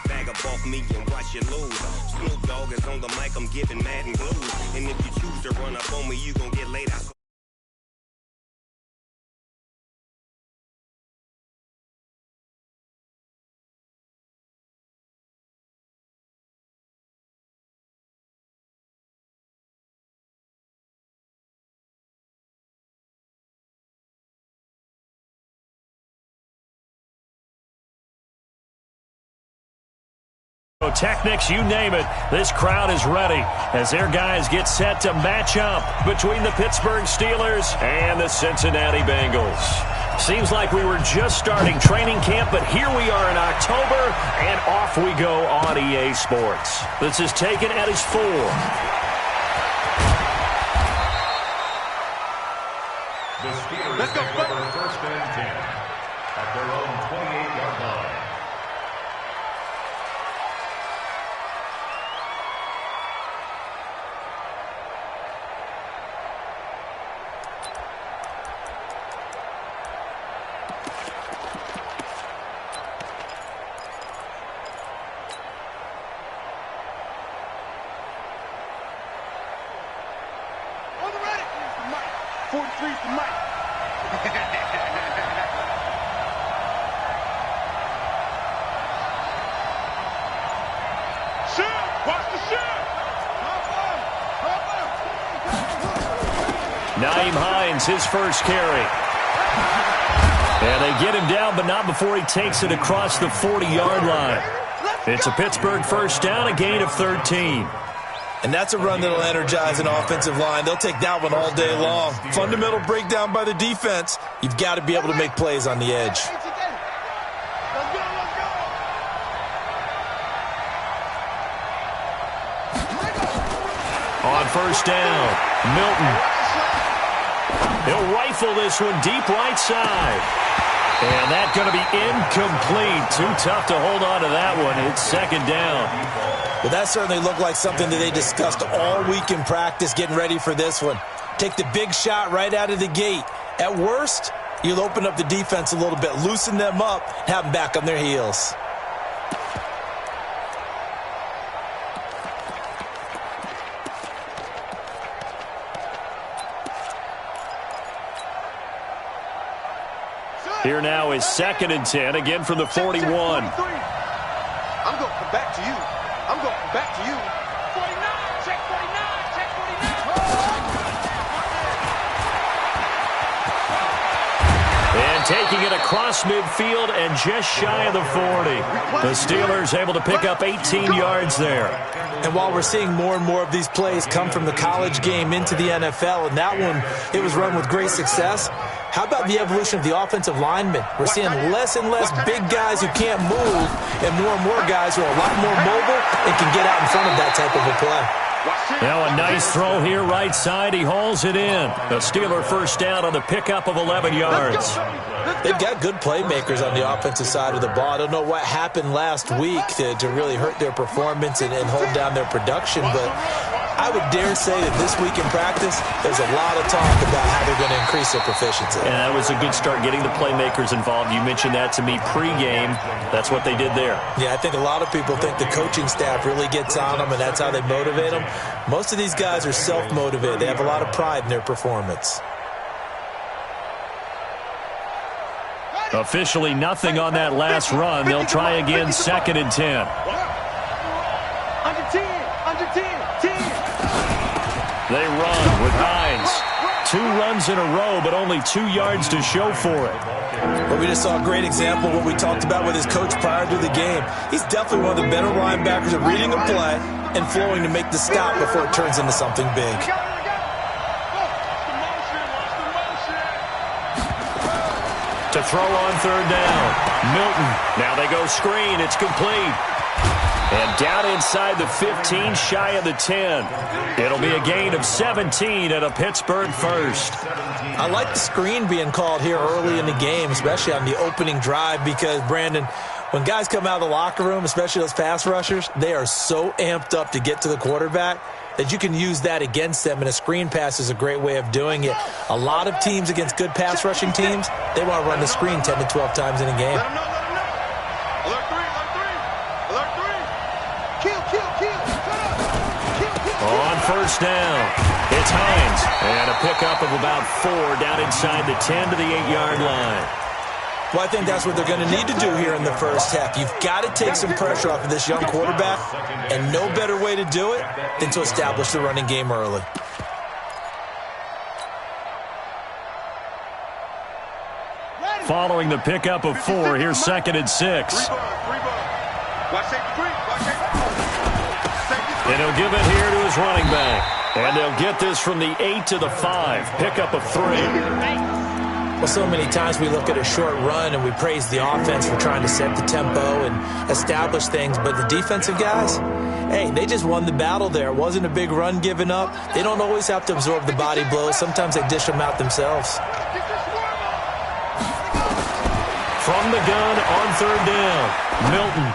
Bag of bulk me and watch you lose. Snoop Dogg is on the mic, I'm giving mad and blues. And if you choose to run up on me, you gon' get laid out. Technics, you name it, this crowd is ready as their guys get set to match up between the Pittsburgh Steelers and the Cincinnati Bengals. Seems like we were just starting training camp, but here we are in October, and off we go on EA Sports. This is taken at his 4. The Steelers take over first and 10 at their own 28-yard line. His first carry. And they get him down, but not before he takes it across the 40-yard line. It's a Pittsburgh first down, a gain of 13. And that's a run that'll energize an offensive line. They'll take that one all day long. Fundamental breakdown by the defense. You've got to be able to make plays on the edge. On first down, Milton. He'll rifle this one deep right side. And that's going to be incomplete. Too tough to hold on to that one. It's second down. Well, that certainly looked like something that they discussed all week in practice, getting ready for this one. Take the big shot right out of the gate. At worst, you'll open up the defense a little bit, loosen them up, have them back on their heels. Here now is second and 10, again from the 41. I'm going to come back to you. I'm going to come back to you. 49, check 49, check 49. And taking it across midfield and just shy of the 40. The Steelers able to pick up 18 yards there. And while we're seeing more and more of these plays come from the college game into the NFL, and that one, it was run with great success, how about the evolution of the offensive linemen? We're seeing less and less big guys who can't move and more guys who are a lot more mobile and can get out in front of that type of a play. Now a nice throw here right side. He hauls it in. The Steeler first down on the pickup of 11 yards. They've got good playmakers on the offensive side of the ball. I don't know what happened last week to really hurt their performance and hold down their production, but I would dare say that this week in practice, there's a lot of talk about how they're going to increase their proficiency. And that was a good start, getting the playmakers involved. You mentioned that to me pregame. That's what they did there. Yeah, I think a lot of people think the coaching staff really gets on them, and that's how they motivate them. Most of these guys are self-motivated. They have a lot of pride in their performance. Officially nothing on that last run. They'll try again, second and 10. Under 10, under 10, 10. They run with Hines. 2 runs in a row, but only 2 yards to show for it. Well, we just saw a great example of what we talked about with his coach prior to the game. He's definitely one of the better linebackers at reading a play and flowing to make the stop before it turns into something big. To throw on third down, Milton. Now they go screen. It's complete. And down inside the 15, shy of the 10. It'll be a gain of 17 and a Pittsburgh first. I like the screen being called here early in the game, especially on the opening drive, because, Brandon, when guys come out of the locker room, especially those pass rushers, they are so amped up to get to the quarterback that you can use that against them, and a screen pass is a great way of doing it. A lot of teams against good pass rushing teams, they want to run the screen 10 to 12 times in a game. first down. It's Hines. And a pickup of about 4 down inside the 10 to the 8-yard line. Well, I think that's what they're going to need to do here in the first half. You've got to take some pressure off of this young quarterback, and no better way to do it than to establish the running game early. Following the pickup of 4, here's 2nd and 6. And he'll give it here to his running back. And they'll get this from the 8 to the 5. Pickup of 3. Well, so many times we look at a short run and we praise the offense for trying to set the tempo and establish things. But the defensive guys, hey, they just won the battle there. It wasn't a big run given up. They don't always have to absorb the body blows. Sometimes they dish them out themselves. From the gun on 3rd down, Milton.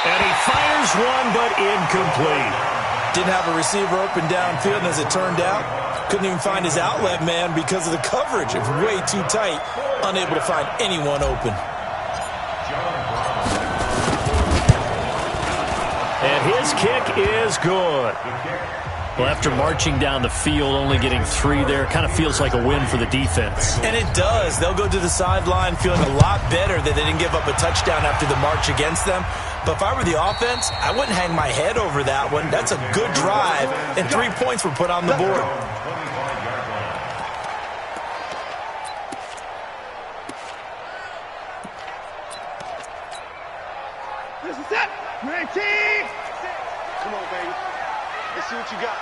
And he fires one, but incomplete. Didn't have a receiver open downfield, and as it turned out, couldn't even find his outlet man because of the coverage. It was way too tight, unable to find anyone open. And his kick is good. Well, after marching down the field, only getting 3 there, kind of feels like a win for the defense. And it does. They'll go to the sideline feeling a lot better that they didn't give up a touchdown after the march against them. But if I were the offense, I wouldn't hang my head over that one. That's a good drive, and 3 points were put on the board. This is it. 19. Come on, baby. Let's see what you got.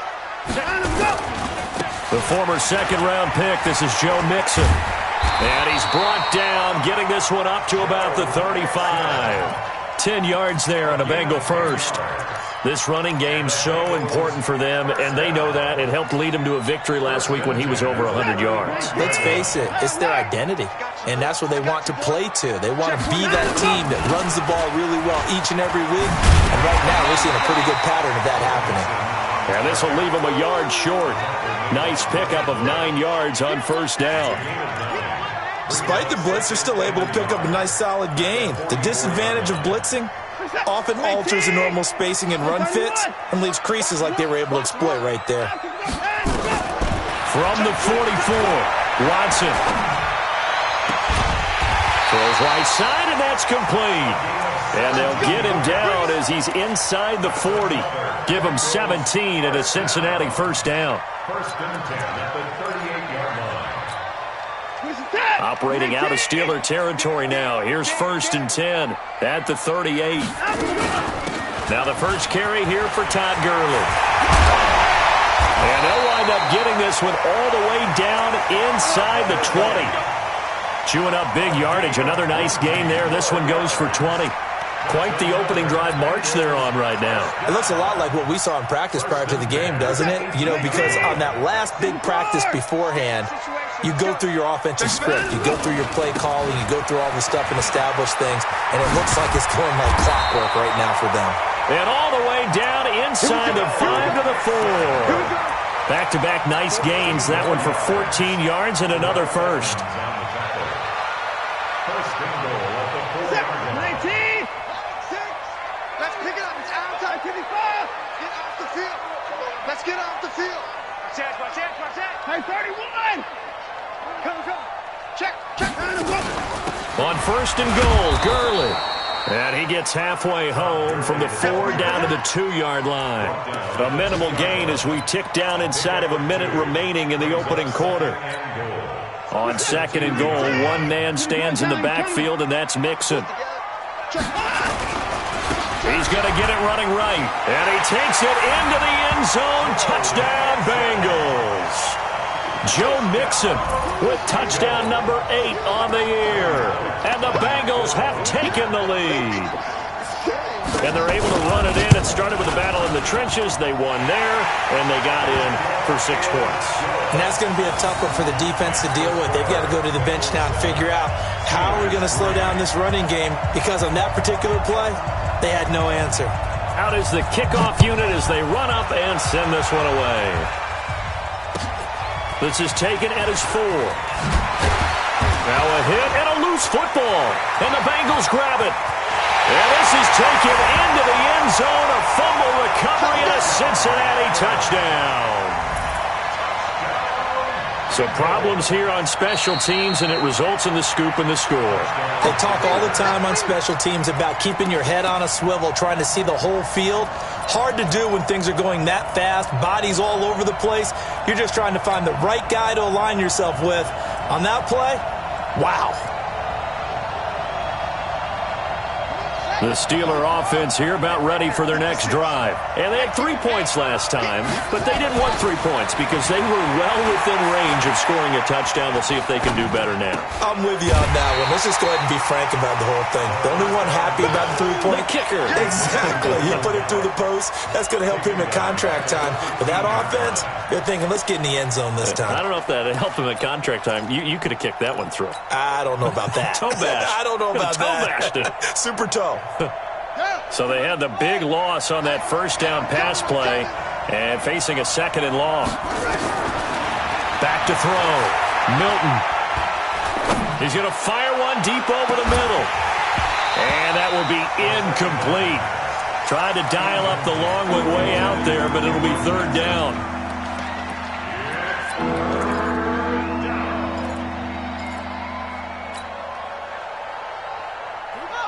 The former 2nd-round pick, this is Joe Mixon. And he's brought down, getting this one up to about the 35. 10 yards there on a Bengal first. This running game's so important for them, and they know that. It helped lead them to a victory last week when he was over 100 yards. Let's face it, it's their identity, and that's what they want to play to. They want to be that team that runs the ball really well each and every week, and right now we're seeing a pretty good pattern of that happening. And this will leave them a yard short. Nice pickup of 9 yards on 1st down. Despite the blitz, they're still able to pick up a nice solid gain. The disadvantage of blitzing often alters the normal spacing and run fits and leaves creases like they were able to exploit right there. From the 44, Watson. Throws right side, and that's complete. And they'll get him down as he's inside the 40. Give him 17 at a Cincinnati 1st down. 1st and 10 at the 38-yard line. Operating out of Steeler territory now. Here's 1st and 10 at the 38. Now the first carry here for Todd Gurley. And they'll wind up getting this one all the way down inside the 20. Chewing up big yardage. Another nice gain there. This one goes for 20. Quite the opening drive march they're on right now. It looks a lot like what we saw in practice prior to the game, doesn't it? You know, because on that last big practice beforehand, you go through your offensive script, you go through your play calling, you go through all the stuff and establish things, and it looks like it's going like clockwork right now for them. And all the way down inside the 5 to the 4. Back-to-back nice gains. That one for 14 yards and another first. Let's get off the field. Watch out. Hey, 31. Come. Check. On 1st and goal, Gurley. And he gets halfway home from the 4 down to the 2-yard line. A minimal gain as we tick down inside of a minute remaining in the opening quarter. On 2nd and goal, one man stands in the backfield, and that's Mixon. He's going to get it running right. And he takes it into the end zone. Touchdown, Bengals. Joe Mixon with touchdown number 8 on the year. And the Bengals have taken the lead. And they're able to run it in. It started with a battle in the trenches. They won there, and they got in for 6 points. And that's going to be a tough one for the defense to deal with. They've got to go to the bench now and figure out how we're going to slow down this running game, because on that particular play, they had no answer. Out is the kickoff unit as they run up and send this one away. This is taken at his 4. Now a hit and a loose football. And the Bengals grab it. And this is taken into the end zone. A fumble recovery and a Cincinnati touchdown. So problems here on special teams, and it results in the scoop and the score. They talk all the time on special teams about keeping your head on a swivel, trying to see the whole field. Hard to do when things are going that fast, bodies all over the place. You're just trying to find the right guy to align yourself with. On that play, wow. The Steeler offense here about ready for their next drive. And they had 3 points last time, but they didn't want 3 points because they were well within range of scoring a touchdown. We'll see if they can do better now. I'm with you on that one. Let's just go ahead and be frank about the whole thing. The only one happy about the 3-point kicker. Exactly. You put it through the post. That's going to help him at contract time. But that offense, they're thinking, let's get in the end zone this time. I don't know if that helped him at contract time. You could have kicked that one through. I don't know about that. Toe bash. I don't know about toe bashed it. Super toe. So they had the big loss on that first down pass play and facing a 2nd and long. Back to throw. Milton. He's going to fire one deep over the middle. And that will be incomplete. Tried to dial up the long one way out there, but it'll be 3rd down.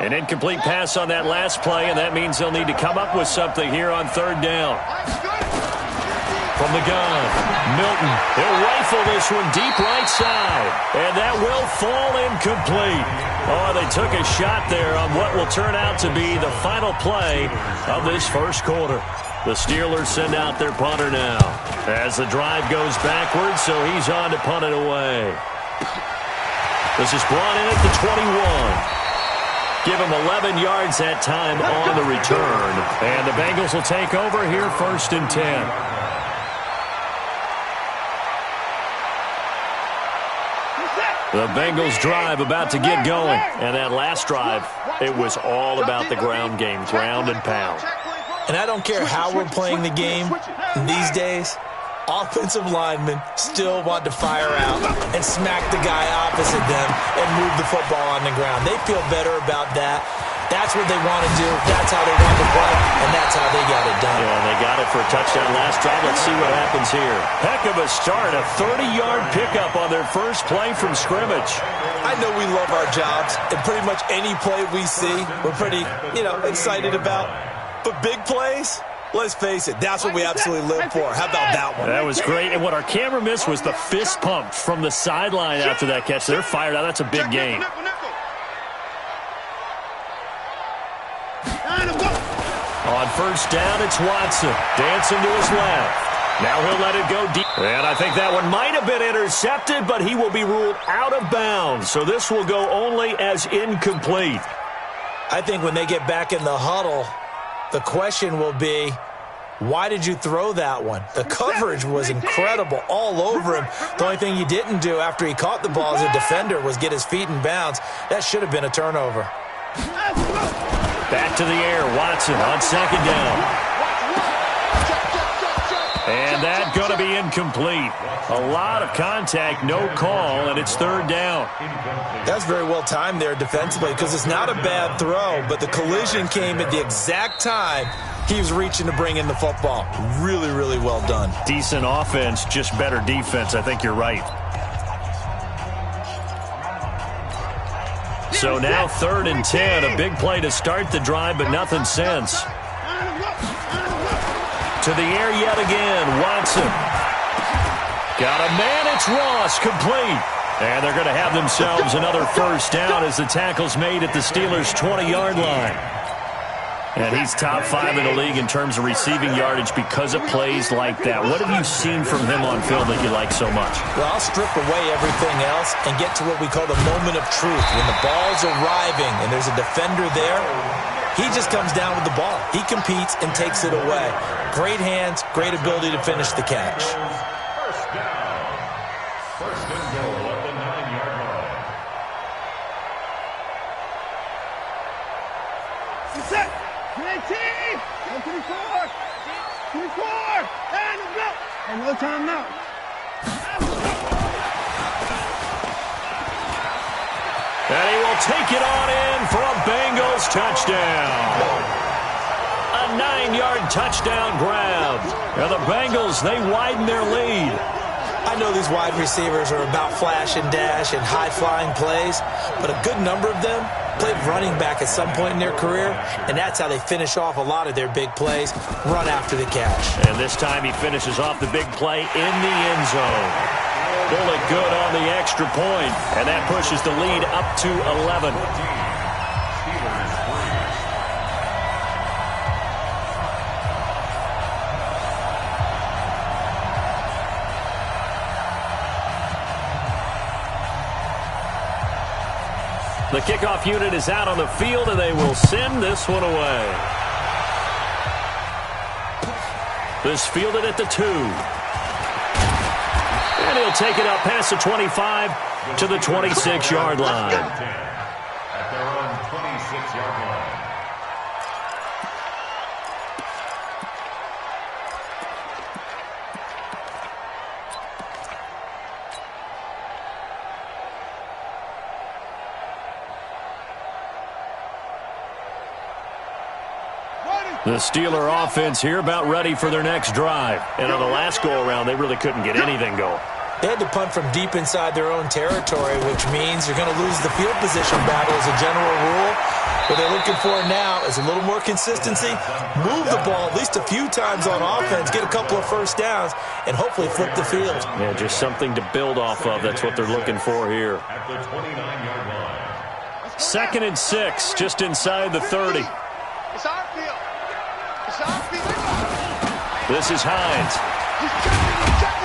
An incomplete pass on that last play, and that means they'll need to come up with something here on 3rd down. From the gun, Milton. He'll rifle this one deep right side, and that will fall incomplete. Oh, they took a shot there on what will turn out to be the final play of this first quarter. The Steelers send out their punter now as the drive goes backwards, so he's on to punt it away. This is brought in at the 21. Give him 11 yards that time on the return. And the Bengals will take over here 1st and 10. The Bengals drive about to get going. And that last drive, it was all about the ground game, ground and pound. And I don't care how we're playing the game these days, offensive linemen still want to fire out and smack the guy opposite them and move the football on the ground. They feel better about that. That's what they want to do. That's how they want to play, and that's how they got it done. Yeah, and they got it for a touchdown last drive. Let's see what happens here. Heck of a start, a 30-yard pickup on their first play from scrimmage. I know we love our jobs, and pretty much any play we see, we're pretty, excited about. But big plays, let's face it, that's what we absolutely live for. How about that one? That was great. And what our camera missed was the fist pump from the sideline after that catch. They're fired out. That's a big gain. On first down, it's Watson. Dancing to his left. Now he'll let it go deep. And I think that one might have been intercepted, but he will be ruled out of bounds. So this will go only as incomplete. I think when they get back in the huddle, the question will be, why did you throw that one? The coverage was incredible all over him. The only thing he didn't do after he caught the ball as a defender was get his feet in bounds. That should have been a turnover. Back to the air, Watson on 2nd down. And that's going to be incomplete. A lot of contact, no call, and it's 3rd down. That's very well timed there defensively because it's not a bad throw, but the collision came at the exact time he was reaching to bring in the football. Really, really well done. Decent offense, just better defense. I think you're right. So now 3rd and 10, a big play to start the drive, but nothing since. To the air yet again, Watson. Got a man, it's Ross, complete. And they're going to have themselves another first down as the tackle's made at the Steelers' 20-yard line. And he's top 5 in the league in terms of receiving yardage because of plays like that. What have you seen from him on film that you like so much? Well, I'll strip away everything else and get to what we call the moment of truth. When the ball's arriving and there's a defender there, he just comes down with the ball. He competes and takes it away. Great hands, great ability to finish the catch. First down. First and goal at the 9-yard line. Set. 19. 24. 24. And go. And no time now. And he will take it on in for a Bengals Bengals touchdown. A 9-yard touchdown grab. And the Bengals, they widen their lead. I know these wide receivers are about flash and dash and high-flying plays, but a good number of them played running back at some point in their career, and that's how they finish off a lot of their big plays, run after the catch. And this time he finishes off the big play in the end zone. Bullet good on the extra point, and that pushes the lead up to 11. The kickoff unit is out on the field, and they will send this one away. This fielded at the 2. And he'll take it up past the 25 to the 26-yard line. At their own 26-yard line. The Steeler offense here about ready for their next drive. And on the last go-around, they really couldn't get anything going. They had to punt from deep inside their own territory, which means you're going to lose the field position battle as a general rule. What they're looking for now is a little more consistency, move the ball at least a few times on offense, get a couple of first downs, and hopefully flip the field. Yeah, just something to build off of. That's what they're looking for here. At the 29-yard line. 2nd and 6, just inside the 30. It's our field. It's our field. This is Hines. He's checking.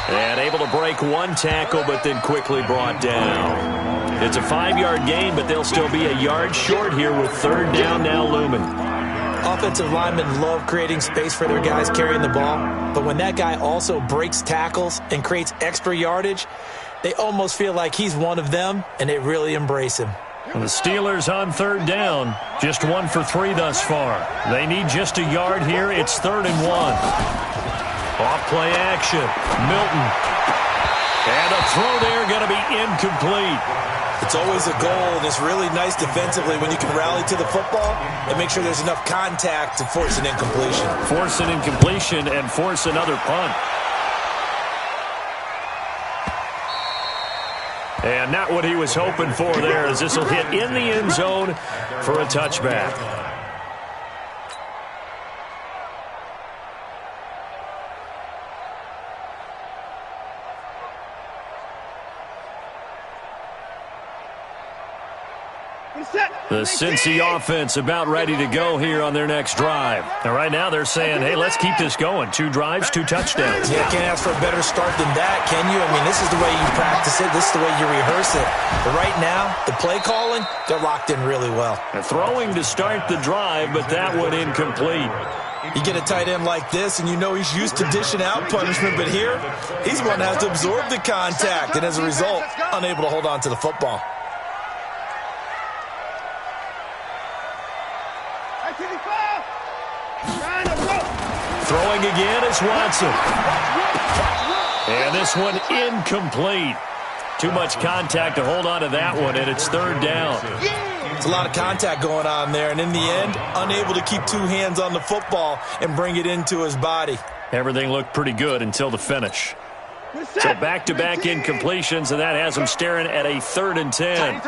And able to break one tackle, but then quickly brought down. It's a 5-yard gain, but they'll still be a yard short here with 3rd down now looming. Offensive linemen love creating space for their guys carrying the ball, but when that guy also breaks tackles and creates extra yardage, they almost feel like he's one of them, and they really embrace him. And the Steelers on 3rd down, just 1 for 3 thus far. They need just a yard here. It's 3rd and 1. Off play action. Milton. And a throw there going to be incomplete. It's always a goal, and it's really nice defensively when you can rally to the football and make sure there's enough contact to force an incompletion. Force an incompletion and force another punt. And not what he was hoping for there, as this will hit in the end zone for a touchback. The Cincy offense about ready to go here on their next drive. And right now they're saying, hey, let's keep this going. 2 drives, 2 touchdowns. Yeah, can't ask for a better start than that, can you? I mean, this is the way you practice it. This is the way you rehearse it. But right now, the play calling, they're locked in really well. And throwing to start the drive, but that one incomplete. You get a tight end like this, and you know he's used to dishing out punishment, but here, he's the one that has to absorb the contact, and as a result, unable to hold on to the football. Throwing again is Watson. And this one incomplete. Too much contact to hold on to that one, and it's 3rd down. It's a lot of contact going on there, and in the end, unable to keep 2 hands on the football and bring it into his body. Everything looked pretty good until the finish. So back-to-back incompletions, and that has him staring at a 3rd and 10.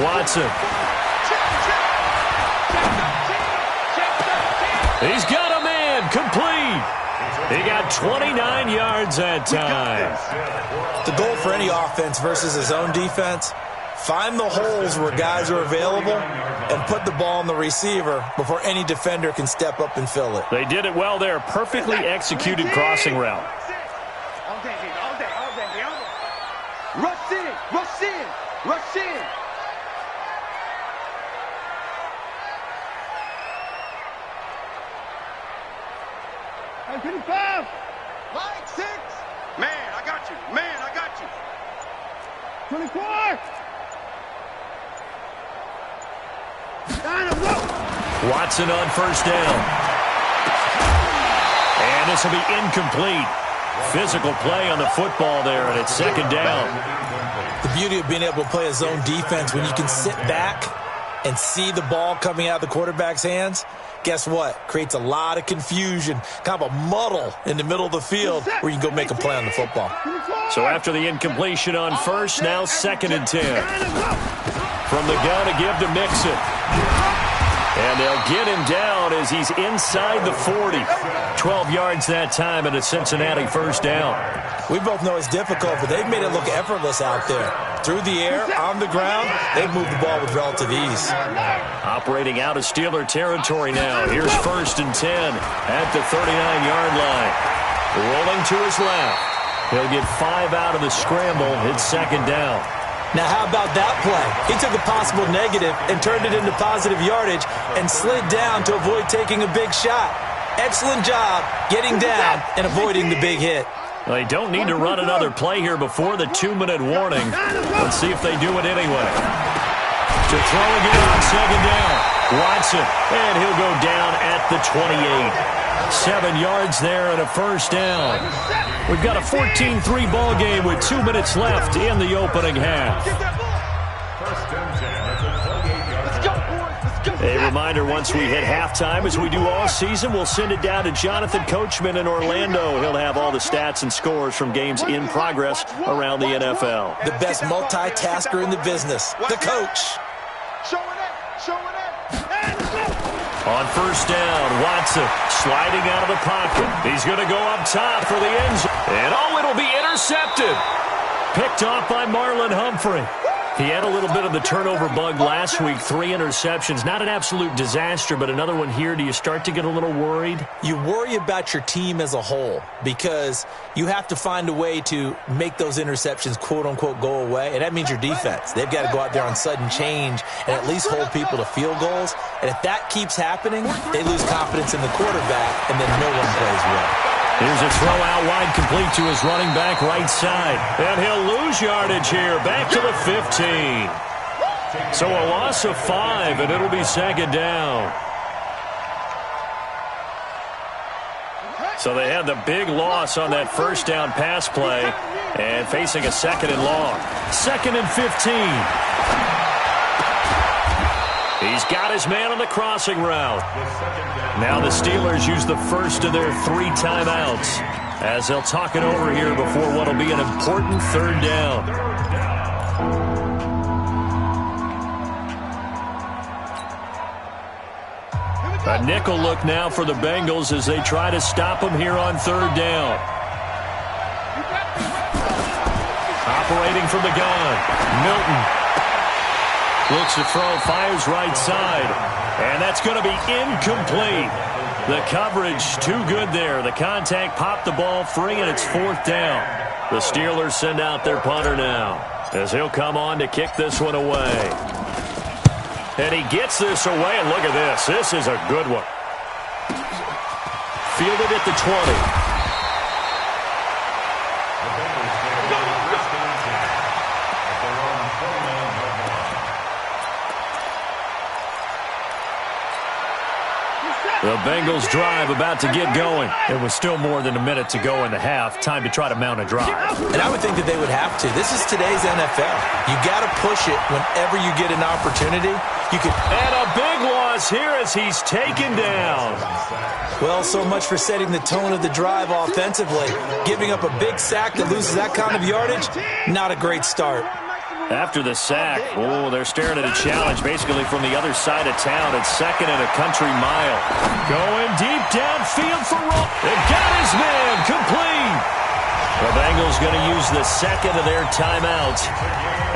Watson. He's got a man complete. He got 29 yards that time. The goal for any offense versus his own defense, find the holes where guys are available and put the ball on the receiver before any defender can step up and fill it. They did it well there. Perfectly executed crossing route. Rush in. Line 6. Man, I got you. 24. Watson on 1st down. And this will be incomplete. Physical play on the football there, and it's second down. The beauty of being able to play a zone defense when you can sit back and see the ball coming out of the quarterback's hands, guess what? Creates a lot of confusion, kind of a muddle in the middle of the field where you can go make a play on the football. So after the incompletion on first, now 2nd and 10. From the gun to give to Mixon. And they'll get him down as he's inside the 40. 12 yards that time and a Cincinnati first down. We both know it's difficult, but they've made it look effortless out there. Through the air, on the ground, they've moved the ball with relative ease. Operating out of Steeler territory now. Here's 1st and 10 at the 39-yard line. Rolling to his left. He'll get 5 out of the scramble. It's 2nd down. Now, how about that play? He took a possible negative and turned it into positive yardage and slid down to avoid taking a big shot. Excellent job getting down and avoiding the big hit. They don't need to run another play here before the 2-minute warning. Let's see if they do it anyway. To throw again on 2nd down. Watson, and he'll go down at the 28. 7 yards there and a first down. We've got a 14-3 ball game with 2 minutes left in the opening half. A reminder, once we hit halftime, as we do all season, we'll send it down to Jonathan Coachman in Orlando. He'll have all the stats and scores from games in progress around the NFL. The best multitasker in the business, the coach. On first down, Watson sliding out of the pocket. He's going to go up top for the end zone. And it'll be intercepted. Picked off by Marlon Humphrey. He had a little bit of the turnover bug last week, 3 interceptions. Not an absolute disaster, but another one here. Do you start to get a little worried? You worry about your team as a whole because you have to find a way to make those interceptions, quote-unquote, go away, and that means your defense. They've got to go out there on sudden change and at least hold people to field goals, and if that keeps happening, they lose confidence in the quarterback, and then no one plays well. Here's a throw out wide, complete to his running back right side. And he'll lose yardage here, back to the 15. So a loss of 5, and it'll be 2nd down. So they had the big loss on that first down pass play, and facing a 2nd and long. 2nd and 15. He's got his man on the crossing route. Now the Steelers use the first of their 3 timeouts as they'll talk it over here before what will be an important 3rd down. A nickel look now for the Bengals as they try to stop him here on 3rd down. Operating from the gun, Milton. Looks to throw, fires right side, and that's going to be incomplete. The coverage too good there. The contact popped the ball free, and it's 4th down. The Steelers send out their punter now as he'll come on to kick this one away. And he gets this away, and look at this. This is a good one. Fielded at the 20. The Bengals drive about to get going. It was still more than a minute to go in the half. Time to try to mount a drive. And I would think that they would have to. This is today's NFL. You got to push it whenever you get an opportunity. And a big loss here as he's taken down. Well, so much for setting the tone of the drive offensively. Giving up a big sack that loses that kind of yardage, not a great start. After the sack, they're staring at a challenge basically from the other side of town. It's 2nd and a country mile. Going deep downfield for Roll. They've got his man complete. The Bengals going to use the 2nd of their timeouts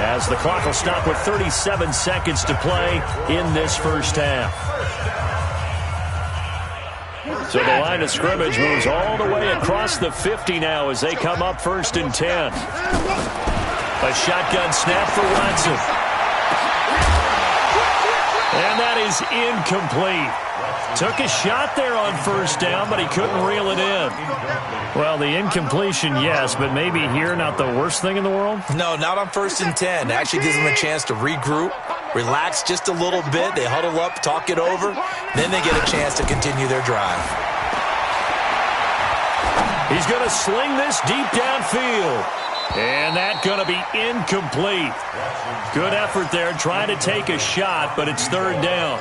as the clock will stop with 37 seconds to play in this first half. So the line of scrimmage moves all the way across the 50 now as they come up 1st and 10. A shotgun snap for Watson. And that is incomplete. Took a shot there on 1st down, but he couldn't reel it in. Well, the incompletion, yes, but maybe here not the worst thing in the world? No, not on 1st and 10. It actually gives them a chance to regroup, relax just a little bit. They huddle up, talk it over. Then they get a chance to continue their drive. He's going to sling this deep downfield. And that's going to be incomplete. Good effort there trying to take a shot, but it's third down.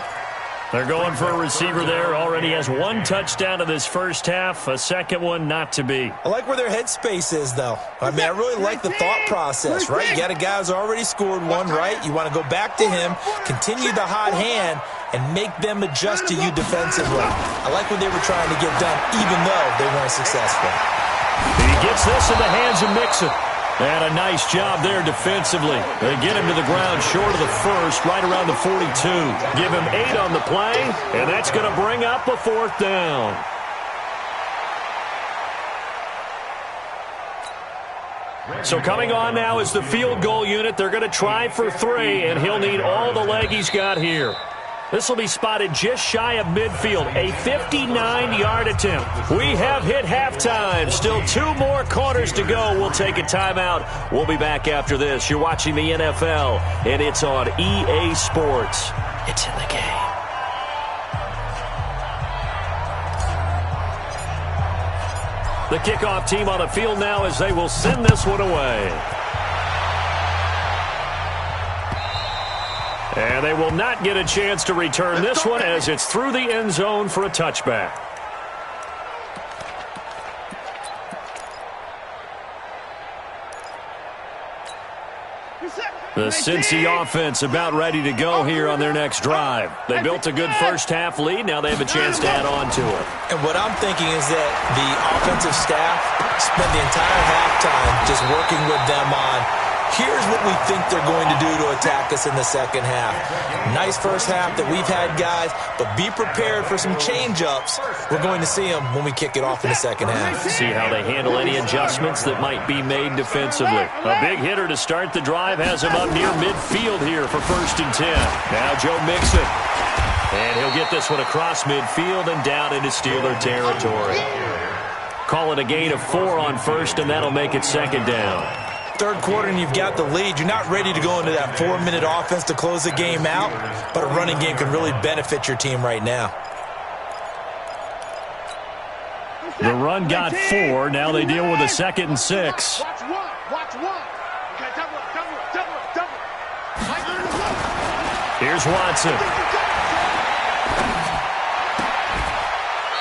They're going for a receiver there. Already has one touchdown in this first half. A second one not to be. I like where their headspace is, though. I mean, I really like the thought process, right? You got a guy who's already scored one, right? You want to go back to him, continue the hot hand, and make them adjust to you defensively. I like what they were trying to get done, even though they weren't successful. He gets this in the hands of Mixon. And a nice job there defensively. They get him to the ground short of the first, right around the 42. Give him 8 on the play, and that's going to bring up a fourth down. So coming on now is the field goal unit. They're going to try for 3, and he'll need all the leg he's got here. This will be spotted just shy of midfield, a 59-yard attempt. We have hit halftime. Still 2 more quarters to go. We'll take a timeout. We'll be back after this. You're watching the NFL, and it's on EA Sports. It's in the game. The kickoff team on the field now as they will send this one away. And they will not get a chance to return this one as it's through the end zone for a touchback. The Cincy offense about ready to go here on their next drive. They built a good first half lead. Now they have a chance to add on to it. And what I'm thinking is that the offensive staff spent the entire halftime just working with them on, here's what we think they're going to do to attack us in the second half. Nice first half that we've had, guys, but be prepared for some change-ups. We're going to see them when we kick it off in the second half. See how they handle any adjustments that might be made defensively. A big hitter to start the drive has him up near midfield here for 1st and 10. Now Joe Mixon. And he'll get this one across midfield and down into Steeler territory. Call it a gain of 4 on 1st, and that'll make it 2nd down. Third quarter and you've got the lead. You're not ready to go into that 4-minute offense to close the game out, but a running game can really benefit your team right now. The run got 4. Now they deal with a 2nd and 6. Watch one. Okay, double up. Here's Watson.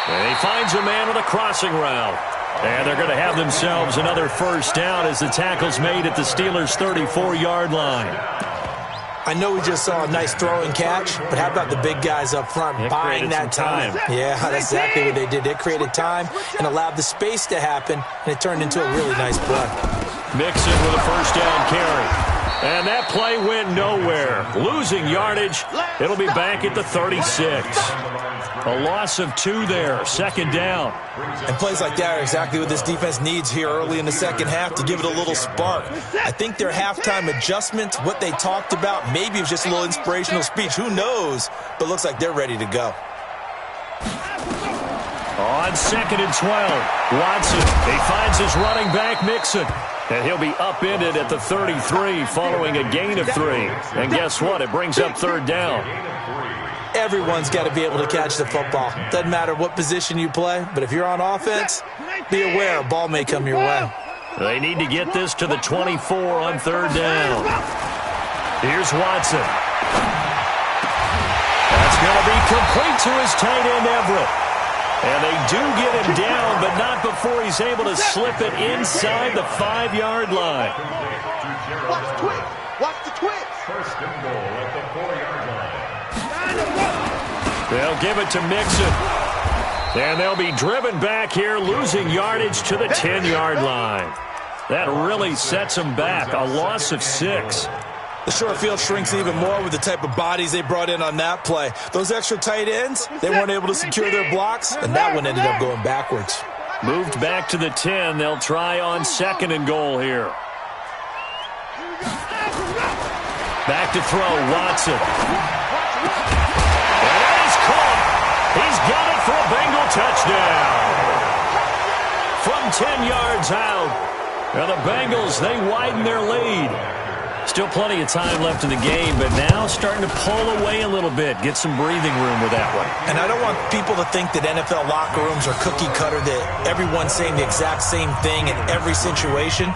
And he finds a man with a crossing route. And they're going to have themselves another first down as the tackle's made at the Steelers' 34-yard line. I know we just saw a nice throw and catch, but how about the big guys up front buying that time? Yeah, that's exactly what they did. They created time and allowed the space to happen, and it turned into a really nice play. Mixon with a first down carry. And that play went nowhere. Losing yardage. It'll be back at the 36. A loss of 2 there. 2nd down. And plays like that are exactly what this defense needs here early in the second half to give it a little spark. I think their halftime adjustments, what they talked about, maybe it was just a little inspirational speech. Who knows? But looks like they're ready to go. On 2nd and 12, Watson. He finds his running back, Mixon. And he'll be upended at the 33 following a gain of 3. And guess what? It brings up 3rd down. Everyone's got to be able to catch the football. Doesn't matter what position you play, but if you're on offense, be aware a ball may come your way. They need to get this to the 24 on 3rd down. Here's Watson. That's going to be complete to his tight end, Everett. And they do get him down, but not before he's able to slip it inside the 5-yard line. Watch the twist. 1st and goal at the 4-yard line. They'll give it to Mixon. And they'll be driven back here, losing yardage to the 10-yard line. That really sets them back. A loss of 6. The short field shrinks even more with the type of bodies they brought in on that play. Those extra tight ends, they weren't able to secure their blocks, and that one ended up going backwards. Moved back to the 10. They'll try on 2nd and goal here. Back to throw, Watson. And that is caught. He's got it for a Bengal touchdown. From 10 yards out. Now the Bengals, they widen their lead. Still plenty of time left in the game, but now starting to pull away a little bit. Get some breathing room with that one. And I don't want people to think that NFL locker rooms are cookie cutter, that everyone's saying the exact same thing in every situation.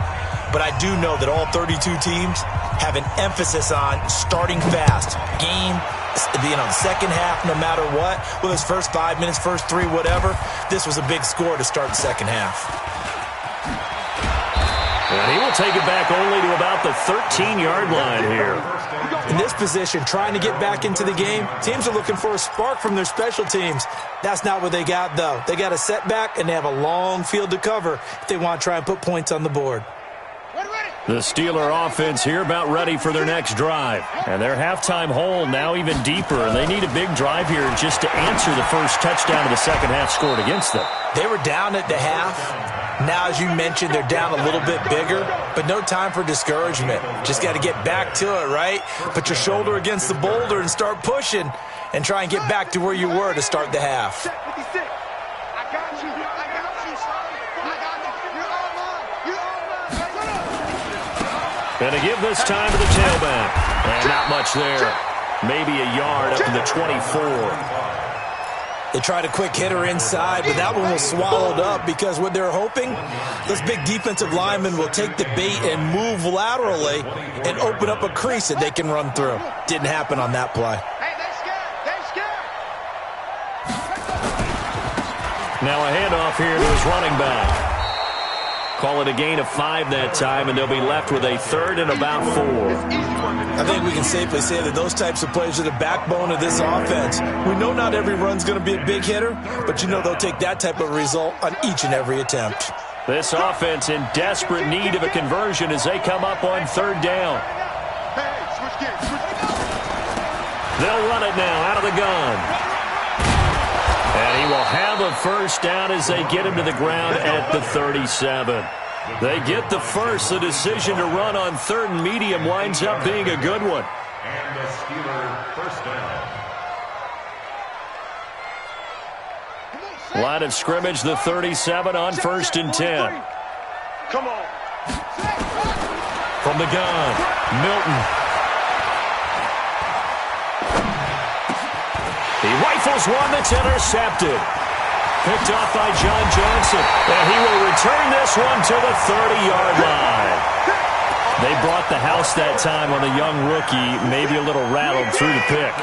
But I do know that all 32 teams have an emphasis on starting fast. Game, the second half, no matter what, whether it's first 5 minutes, first 3, whatever, this was a big score to start the second half. And he will take it back only to about the 13-yard line here. In this position, trying to get back into the game, teams are looking for a spark from their special teams. That's not what they got, though. They got a setback, and they have a long field to cover if they want to try and put points on the board. The Steeler offense here about ready for their next drive. And their halftime hole now even deeper, and they need a big drive here just to answer the first touchdown of the second half scored against them. They were down at the half. Now, as you mentioned, they're down a little bit bigger, but no time for discouragement. Just got to get back to it, right? Put your shoulder against the boulder and start pushing and try and get back to where you were to start the half. Going to give this time to the tailback. And not much there. Maybe a yard up to the 24. They tried a quick hitter inside, but that one was swallowed up because what they're hoping, this big defensive lineman will take the bait and move laterally and open up a crease that they can run through. Didn't happen on that play. Now a handoff here to his running back. Call it a gain of 5 that time, and they'll be left with a third and about 4. I think we can safely say that those types of plays are the backbone of this offense. We know not every run's going to be a big hitter, but you know they'll take that type of result on each and every attempt. This offense in desperate need of a conversion as they come up on third down. They'll run it now out of the gun. And he will have a first down as they get him to the ground at the 37. They get the first. The decision to run on third and medium winds up being a good one. And the Steeler first down. Line of scrimmage, the 37 on first and 10. Come on. From the gun, Milton. He rifles one that's intercepted. Picked off by John Johnson. And he will return this one to the 30-yard line. They brought the house that time on the young rookie, maybe a little rattled through the pick.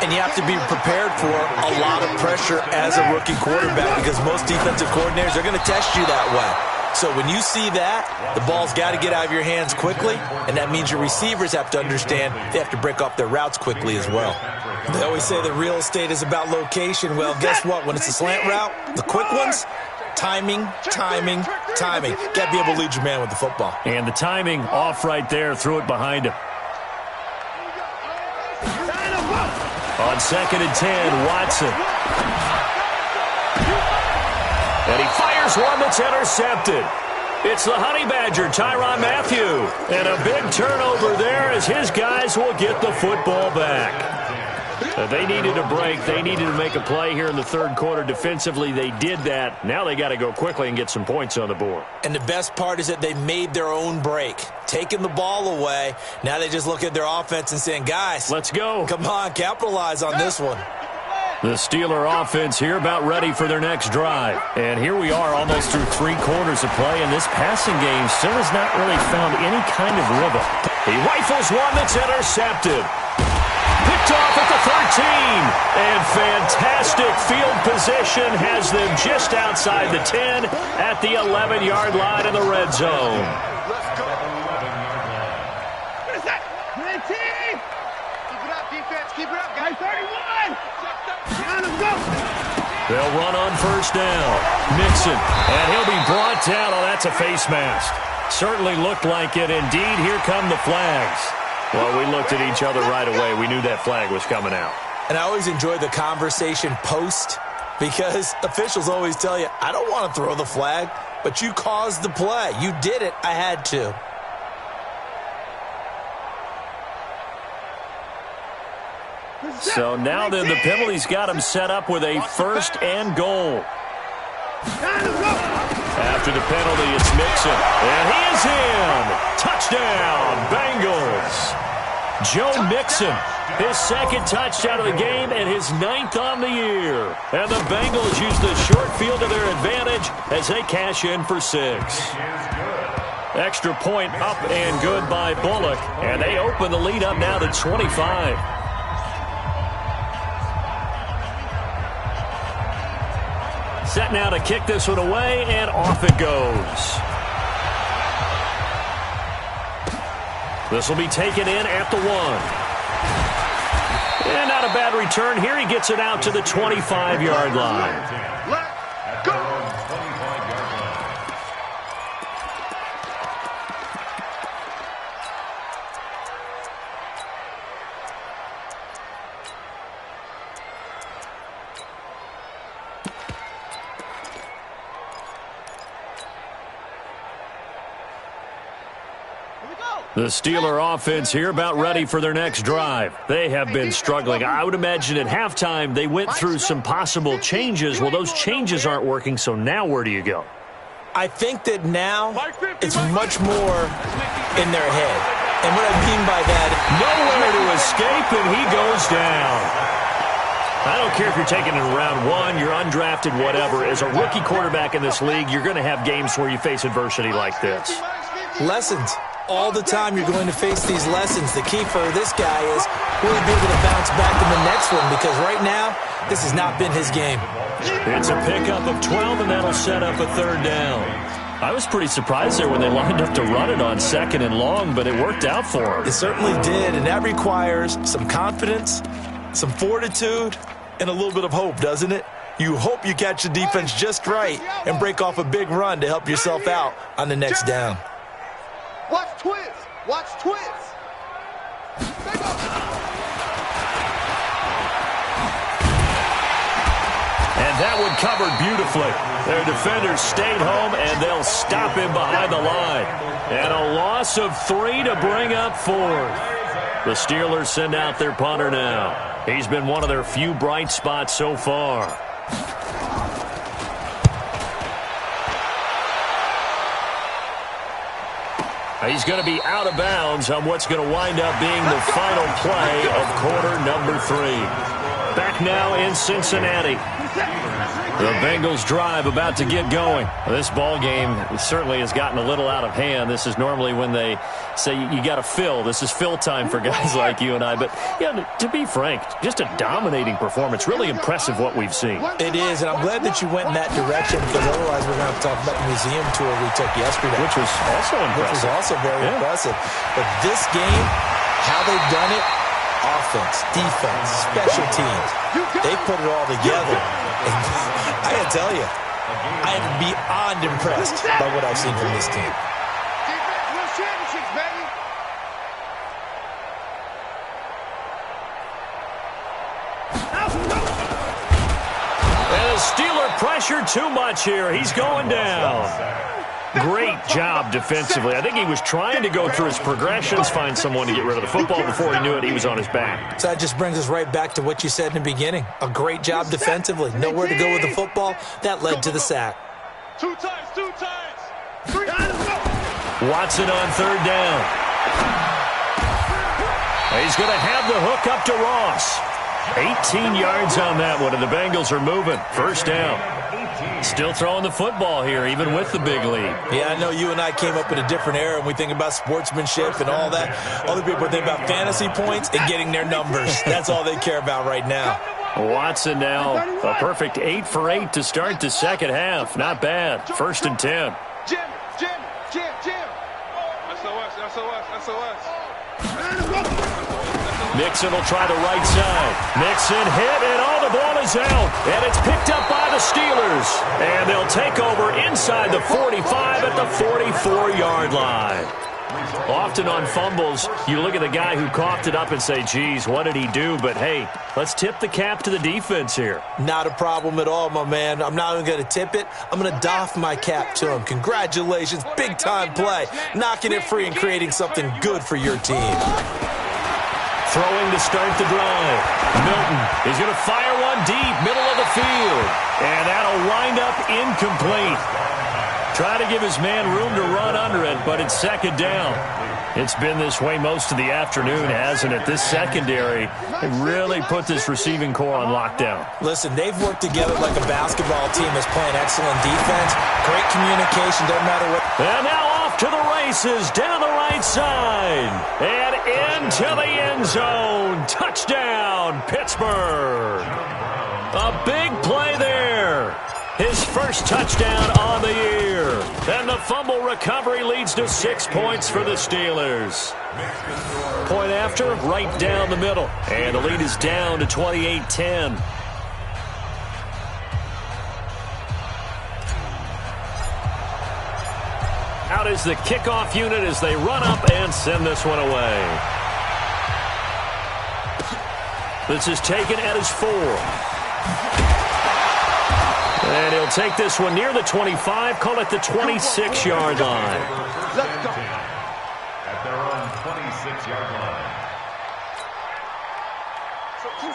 And you have to be prepared for a lot of pressure as a rookie quarterback because most defensive coordinators are going to test you that way. So when you see that, the ball's got to get out of your hands quickly, and that means your receivers have to understand they have to break off their routes quickly as well. They always say that real estate is about location. Well, guess what? When it's a slant route, the quick ones, timing. Got to be able to lead your man with the football. And the timing off right there. Threw it behind him. On second and 10, Watson. And he fires one that's intercepted. It's the Honey Badger, Tyrann Mathieu. And a big turnover there as his guys will get the football back. They needed a break. They needed to make a play here in the third quarter. Defensively, they did that. Now they got to go quickly and get some points on the board. And the best part is that they made their own break. Taking the ball away. Now they just look at their offense and saying, guys, let's go. Come on, capitalize on this one. The Steeler offense here about ready for their next drive. And here we are almost through 3 quarters of play, and this passing game still has not really found any kind of rhythm. He rifles one that's intercepted. Picked off at the 13. And fantastic field position has them just outside the 10 at the 11-yard line in the red zone. What is that? 19! Keep it up, defense. Keep it up, guys. 31! They'll run on first down. Mixon, and he'll be brought down. Oh, that's a face mask. Certainly looked like it. Indeed, here come the flags. Well, we looked at each other right away. We knew that flag was coming out. And I always enjoy the conversation post because officials always tell you, I don't want to throw the flag, but you caused the play. You did it. I had to. So now then the penalty's got him set up with a first and goal. After the penalty, it's Mixon. And he is in. Touchdown, Bengals. Joe Mixon, his second touchdown of the game and his 9th on the year. And the Bengals use the short field to their advantage as they cash in for 6. Extra point up and good by Bullock. And they open the lead up now to 25. Set now to kick this one away, and off it goes. This will be taken in at the 1. And not a bad return here. He gets it out to the 25-yard line. Let's go. The Steeler offense here about ready for their next drive. They have been struggling. I would imagine at halftime they went through some possible changes. Well, those changes aren't working, so now where do you go? I think that now it's much more in their head. And what I mean by that, nowhere to escape, and he goes down. I don't care if you're taking it in round 1, you're undrafted, whatever. As a rookie quarterback in this league, you're going to have games where you face adversity like this. lessons. All the time you're going to face these lessons. The key for this guy is really be able to bounce back in the next one, because right now, this has not been his game. It's a pickup of 12, and that'll set up a third down. I was pretty surprised there when they lined up to run it on 2nd and long, but it worked out for him. It certainly did, and that requires some confidence, some fortitude, and a little bit of hope, doesn't it? You hope you catch the defense just right and break off a big run to help yourself out on the next down. Watch twist. Watch twist. And that one covered beautifully. Their defenders stayed home, and they'll stop him behind the line. And a loss of 3 to bring up 4th. The Steelers send out their punter now. He's been one of their few bright spots so far. He's going to be out of bounds on what's going to wind up being the final play of quarter number 3. Back now in Cincinnati. The Bengals drive about to get going. This ball game certainly has gotten a little out of hand. This is normally when they say you got to fill. This is fill time for guys like you and I. But, yeah, to be frank, just a dominating performance. Really impressive what we've seen. It is, and I'm glad that you went in that direction, because otherwise we're going to have to talk about the museum tour we took yesterday. Which was also impressive. Which was also very impressive. But this game, how they've done it, offense, defense, special teams, they put it all together. And I got to tell you, I am beyond impressed by what I've seen from this team. Defense wins championships, baby. And the Steeler pressure too much here. He's going down. Great job defensively. I think he was trying to go through his progressions, find someone to get rid of the football. Before he knew it, he was on his back. So that just brings us right back to what you said in the beginning. A great job defensively. Nowhere to go with the football. That led to the sack. 2 times, 2 times. 3 times. Watson on 3rd down. He's going to have the hook up to Ross. 18 yards on that one, and the Bengals are moving. 1st down. Still throwing the football here, even with the big lead. Yeah, I know you and I came up in a different era, and we think about sportsmanship and all that. Other people think about fantasy points and getting their numbers. That's all they care about right now. Watson now, a perfect 8 for 8 to start the second half. Not bad. 1st and 10. Jim. SOS. Mixon will try the right side. Mixon hit, and all the ball is out. And it's picked up by the Steelers. And they'll take over inside the 45 at the 44-yard line. Often on fumbles, you look at the guy who coughed it up and say, geez, what did he do? But, hey, let's tip the cap to the defense here. Not a problem at all, my man. I'm not even going to tip it. I'm going to doff my cap to him. Congratulations. Big-time play. Knocking it free and creating something good for your team. Throwing to start the drive. Milton is going to fire one deep, middle of the field. And that'll wind up incomplete. Try to give his man room to run under it, but it's 2nd down. It's been this way most of the afternoon, hasn't it? This secondary really put this receiving core on lockdown. Listen, they've worked together like a basketball team that's playing excellent defense. Great communication, doesn't matter what. And now off to the races, down the right side. And into the end zone. Touchdown, Pittsburgh. A big play there. His first touchdown on the year. And the fumble recovery leads to 6 points for the Steelers. Point after, right down the middle. And the lead is down to 28-10. Out is the kickoff unit as they run up and send this one away. This is taken at his 4. And he'll take this one near the 25, call it the 26-yard line. Let's go. At their own 26-yard line.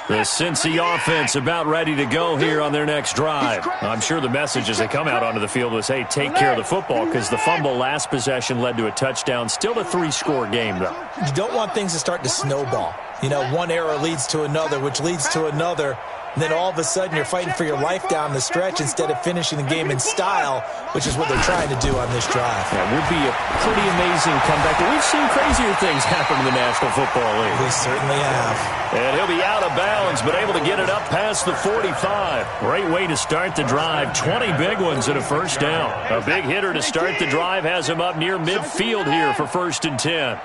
The Cincy offense about ready to go here on their next drive. I'm sure the message as they come out onto the field was, hey, take care of the football, because the fumble last possession led to a touchdown. Still a 3-score game, though. You don't want things to start to snowball. You know, one error leads to another, which leads to another. And then all of a sudden you're fighting for your life down the stretch instead of finishing the game in style, which is what they're trying to do on this drive. That would be a pretty amazing comeback. But we've seen crazier things happen in the National Football League. We certainly have. And he'll be out of bounds, but able to get it up past the 45. Great way to start the drive. 20 big ones and a first down. A big hitter to start the drive has him up near midfield here for 1st and 10.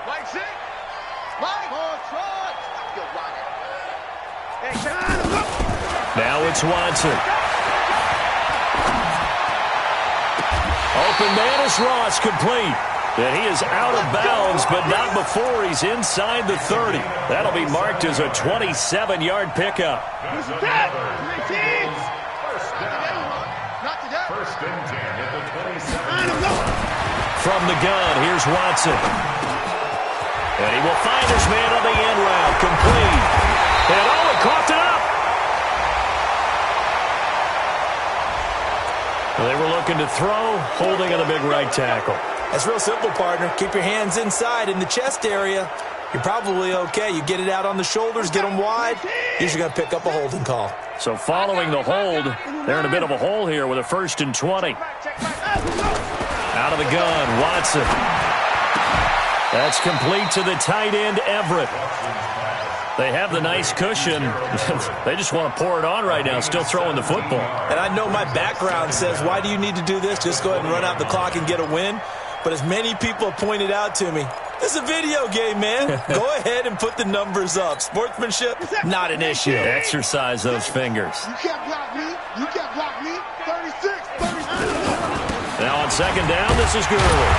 Now it's Watson. Open man is Ross, complete. And he is out of bounds, but not before he's inside the 30. That'll be marked as a 27-yard pickup. First down. First and 10 at the 27. From the gun, here's Watson. And he will find his man on the end route, complete. And he caught it up. They were looking to throw, holding on the big right tackle. That's real simple, partner. Keep your hands inside in the chest area. You're probably okay. You get it out on the shoulders, get them wide. Usually going to pick up a holding call. So following the hold, they're in a bit of a hole here with a 1st and 20. Out of the gun, Watson. That's complete to the tight end, Everett. They have the nice cushion. They just want to pour it on right now, still throwing the football. And I know my background says, why do you need to do this? Just go ahead and run out the clock and get a win. But as many people have pointed out to me, this is a video game, man. Go ahead and put the numbers up. Sportsmanship, not an issue. Exercise those fingers. You can't block me. You can't block me. 36, 36. Now on 2nd down, this is Gurley.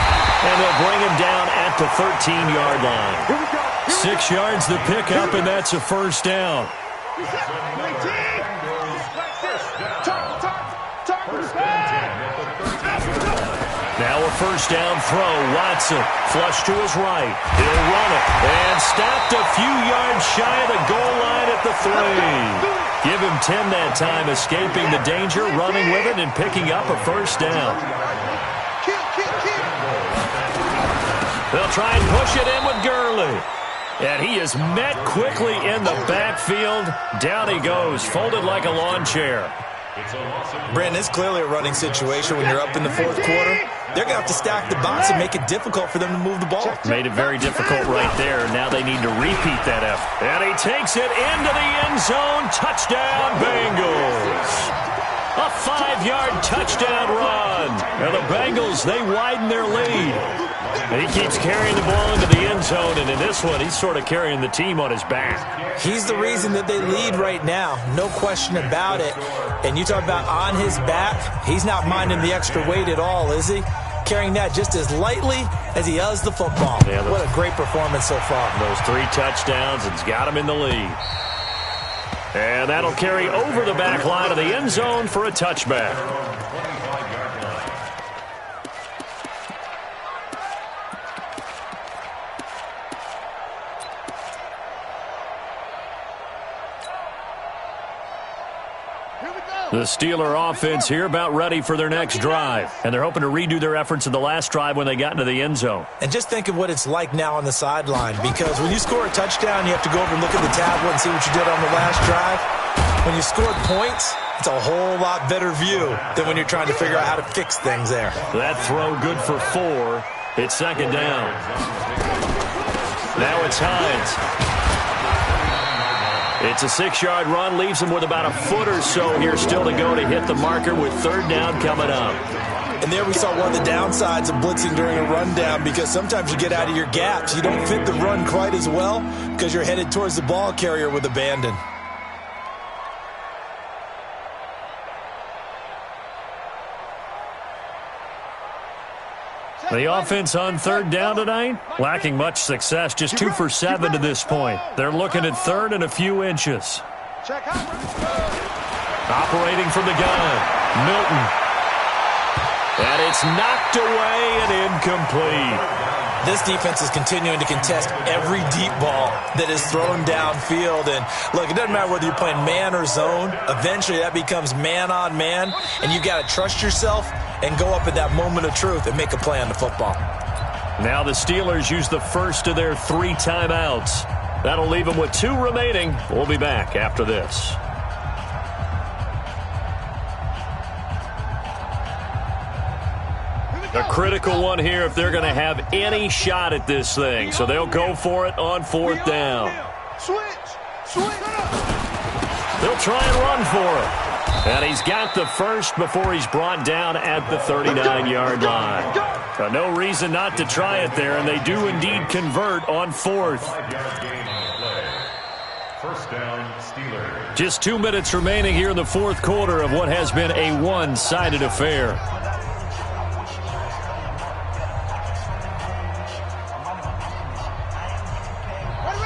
And they'll bring him down at the 13-yard line. Here we go. 6 yards the pickup, and that's a 1st down. Now a 1st down throw. Watson, flush to his right. He'll run it. And stopped a few yards shy of the goal line at the 3. Give him 10 that time, escaping the danger, running with it, and picking up a 1st down. They'll try and push it in with Gurley. And he is met quickly in the backfield. Down he goes, folded like a lawn chair. Brandon, it's clearly a running situation when you're up in the 4th quarter. They're going to have to stack the box and make it difficult for them to move the ball. Made it very difficult right there. Now they need to repeat that effort. And he takes it into the end zone. Touchdown, Bengals. A 5-yard touchdown run. And the Bengals, they widen their lead. And he keeps carrying the ball into the end zone, and in this one, he's sort of carrying the team on his back. He's the reason that they lead right now, no question about it. And you talk about on his back, he's not minding the extra weight at all, is he? Carrying that just as lightly as he does the football. Yeah, what a great performance so far. Those 3 touchdowns, it's got him in the lead. And that'll carry over the back line of the end zone for a touchback. The Steeler offense here about ready for their next drive. And they're hoping to redo their efforts in the last drive when they got into the end zone. And just think of what it's like now on the sideline, because when you score a touchdown, you have to go over and look at the tablet and see what you did on the last drive. When you scored points, it's a whole lot better view than when you're trying to figure out how to fix things there. That throw good for 4. It's second down. Now it's Hines. It's a 6-yard run, leaves him with about a foot or so here still to go to hit the marker with third down coming up. And there we saw one of the downsides of blitzing during a rundown, because sometimes you get out of your gaps. You don't fit the run quite as well because you're headed towards the ball carrier with abandon. The offense on third down tonight, lacking much success, just 2 for 7 to this point. They're looking at third and a few inches. Operating from the gun, Milton. And it's knocked away and incomplete. This defense is continuing to contest every deep ball that is thrown downfield. And look, it doesn't matter whether you're playing man or zone. Eventually that becomes man on man, and you got to trust yourself and go up at that moment of truth and make a play on the football. Now the Steelers use the first of their 3 timeouts. That'll leave them with 2 remaining. We'll be back after this. A critical one here if they're going to have any shot at this thing. So they'll go for it on 4th down. They'll try and run for it. And he's got the first before he's brought down at the 39-yard line. No reason not to try it there, and they do indeed convert on 4th. First down, Steelers. Just 2 minutes remaining here in the 4th quarter of what has been a one-sided affair.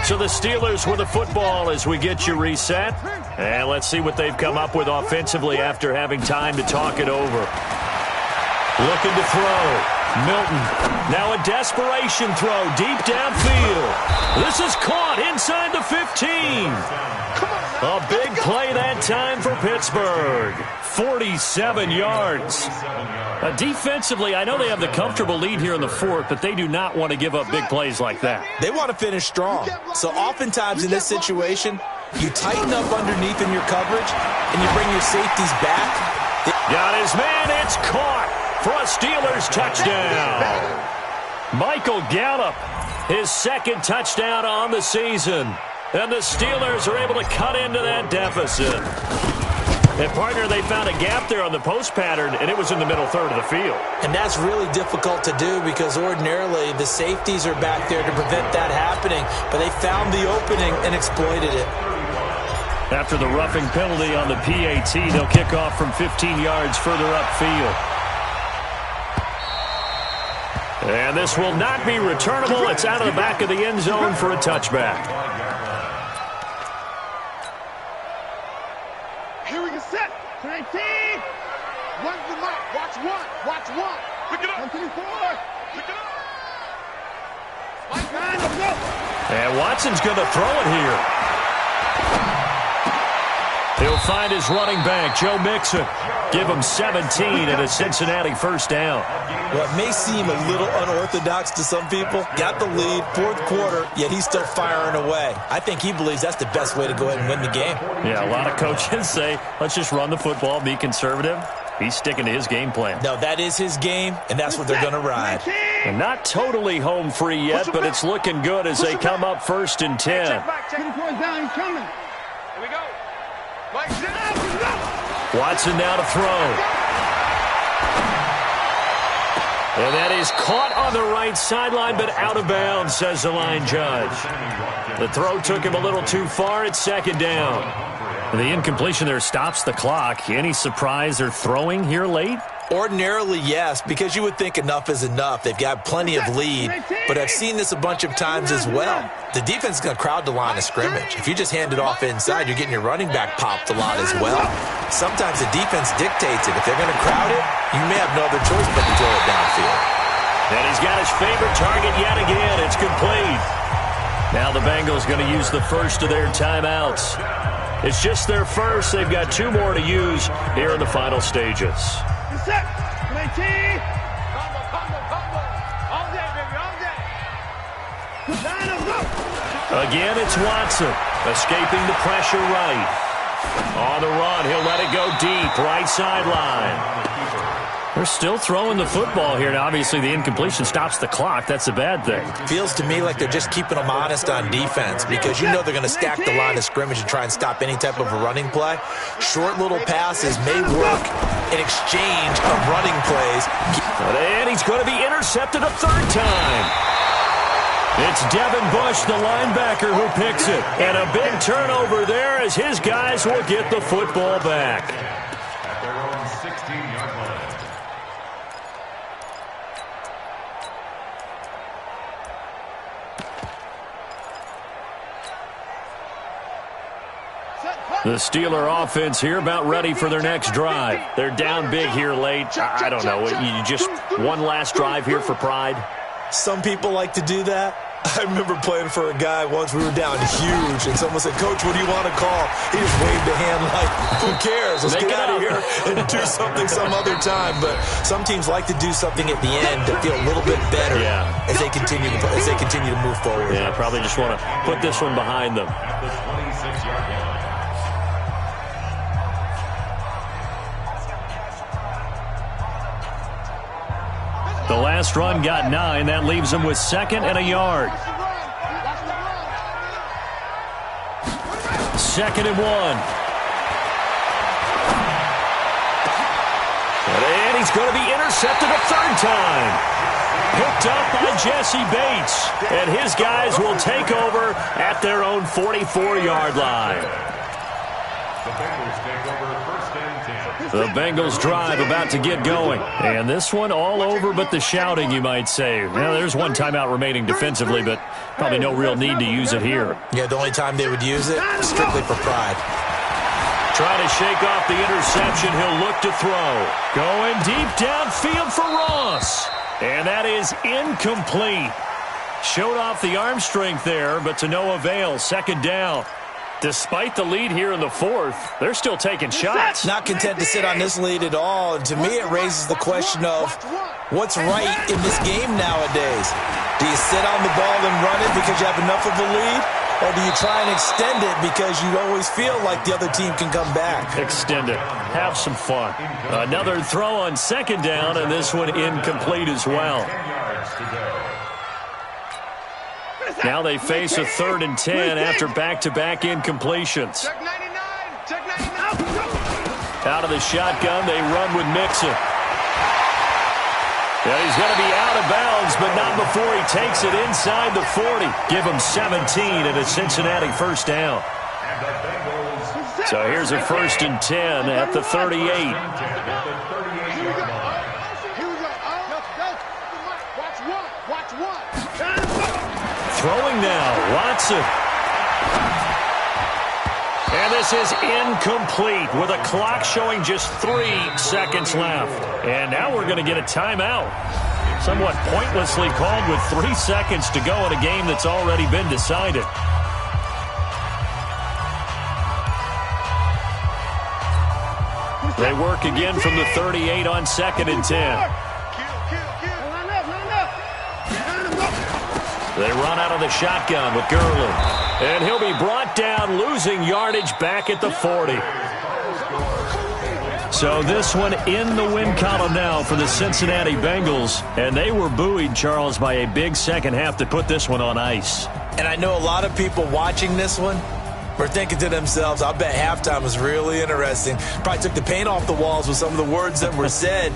So the Steelers with the football as we get you reset. And let's see what they've come up with offensively after having time to talk it over. Looking to throw. Milton. Now a desperation throw deep downfield. This is caught inside the 15. A big play that time for Pittsburgh. 47 yards. Defensively, I know they have the comfortable lead here in the 4th, but they do not want to give up big plays like that. They want to finish strong. So oftentimes in this situation, you tighten up underneath in your coverage, and you bring your safeties back. Got his man. It's caught for a Steelers touchdown. Michael Gallup, his 2nd touchdown on the season. And the Steelers are able to cut into that deficit. And, partner, they found a gap there on the post pattern, and it was in the middle third of the field. And that's really difficult to do because ordinarily the safeties are back there to prevent that happening. But they found the opening and exploited it. After the roughing penalty on the PAT, they'll kick off from 15 yards further upfield. And this will not be returnable. It's out of the back of the end zone for a touchback. Here we go, set. 13. Run the mark. Watch one. Watch one. Pick it up. 124. Pick it up. Let's go. And Watson's going to throw it here. He'll find his running back, Joe Mixon. Give him 17 and a Cincinnati first down. Well, it may seem a little unorthodox to some people. Got the lead, 4th quarter, yet he's still firing away. I think he believes that's the best way to go ahead and win the game. Yeah, a lot of coaches say, let's just run the football, be conservative. He's sticking to his game plan. No, that is his game, and that's what they're going to ride. And not totally home free yet, but it's looking good as they come up 1st and 10. Check down, he's coming. Here we go. Watson now to throw. And that is caught on the right sideline, but out of bounds, says the line judge. The throw took him a little too far. It's 2nd down. The incompletion there stops the clock. Any surprise they're throwing here late? Ordinarily, yes, because you would think enough is enough. They've got plenty of lead, but I've seen this a bunch of times as well. The defense is going to crowd the line of scrimmage. If you just hand it off inside, you're getting your running back popped a lot as well. Sometimes the defense dictates it. If they're going to crowd it, you may have no other choice but to throw it downfield. And he's got his favorite target yet again. It's complete. Now the Bengals going to use the first of their timeouts. It's just their first. They've got 2 more to use here in the final stages. Again, it's Watson, escaping the pressure right. On the run, he'll let it go deep, right sideline. They're still throwing the football here. Now, obviously, the incompletion stops the clock. That's a bad thing. Feels to me like they're just keeping them honest on defense because you know they're going to stack the line of scrimmage and try and stop any type of a running play. Short little passes may work in exchange of running plays. And he's going to be intercepted a 3rd time. It's Devin Bush, the linebacker, who picks it. And a big turnover there as his guys will get the football back. At their own 16-yard line. The Steeler offense here about ready for their next drive. They're down big here late. I don't know. You just one last drive here for pride? Some people like to do that. I remember playing for a guy once. We were down huge, and someone said, "Coach, what do you want to call?" He just waved a hand like, who cares? Let's get out of here and do something some other time. But some teams like to do something at the end to feel a little bit better as they continue to move forward. Yeah, probably just want to put this one behind them. At the 26-yard line. The last run got 9. That leaves them with 2nd and a yard. 2nd and 1. And he's going to be intercepted a 3rd time. Picked up by Jesse Bates. And his guys will take over at their own 44-yard line. The Bengals take over 1st and 10. The Bengals drive about to get going. And this one all over but the shouting, you might say. Well, there's one timeout remaining defensively, but probably no real need to use it here. Yeah, the only time they would use it, strictly for pride. Trying to shake off the interception. He'll look to throw. Going deep downfield for Ross. And that is incomplete. Showed off the arm strength there, but to no avail. 2nd down. Despite the lead here in the 4th, they're still taking shots. Not content to sit on this lead at all. And to me, it raises the question of what's right in this game nowadays. Do you sit on the ball and run it because you have enough of a lead? Or do you try and extend it because you always feel like the other team can come back? Extend it. Have some fun. Another throw on 2nd down, and this one incomplete as well. 10 yards to go. Now they face a 3rd and 10 after back-to-back incompletions. Check 99. Check 99. Out of the shotgun, they run with Mixon. Yeah, he's going to be out of bounds, but not before he takes it inside the 40. Give him 17 and a Cincinnati 1st down. And the Bengals. So here's a 1st and 10 at the 38. At the 38-yard line. Here we go. Watch one. Watch one. Throwing now, Watson. And this is incomplete with a clock showing just 3 seconds left. And now we're going to get a timeout. Somewhat pointlessly called with 3 seconds to go in a game that's already been decided. They work again from the 38 on 2nd and 10. They run out of the shotgun with Gurley. And he'll be brought down, losing yardage back at the 40. So this one in the win column now for the Cincinnati Bengals. And they were buoyed, Charles, by a big second half to put this one on ice. And I know a lot of people watching this one were thinking to themselves, I bet halftime was really interesting. Probably took the paint off the walls with some of the words that were said.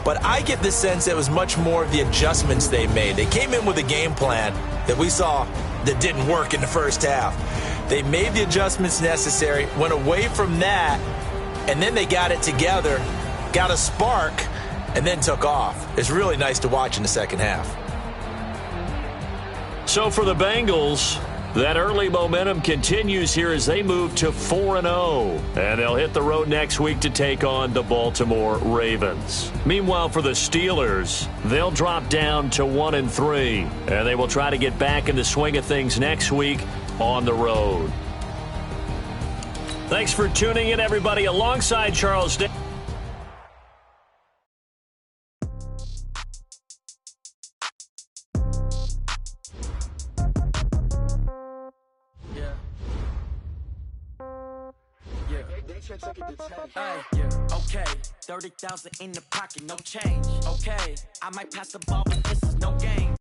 But I get the sense it was much more of the adjustments they made. They came in with a game plan that we saw that didn't work in the first half. They made the adjustments necessary, went away from that, and then they got it together, got a spark, and then took off. It's really nice to watch in the second half. So for the Bengals, that early momentum continues here as they move to 4-0. And they'll hit the road next week to take on the Baltimore Ravens. Meanwhile, for the Steelers, they'll drop down to 1-3. And they will try to get back in the swing of things next week on the road. Thanks for tuning in, everybody, alongside Charles Day. Okay, 30,000 in the pocket, no change. Okay, I might pass the ball, but this is no game.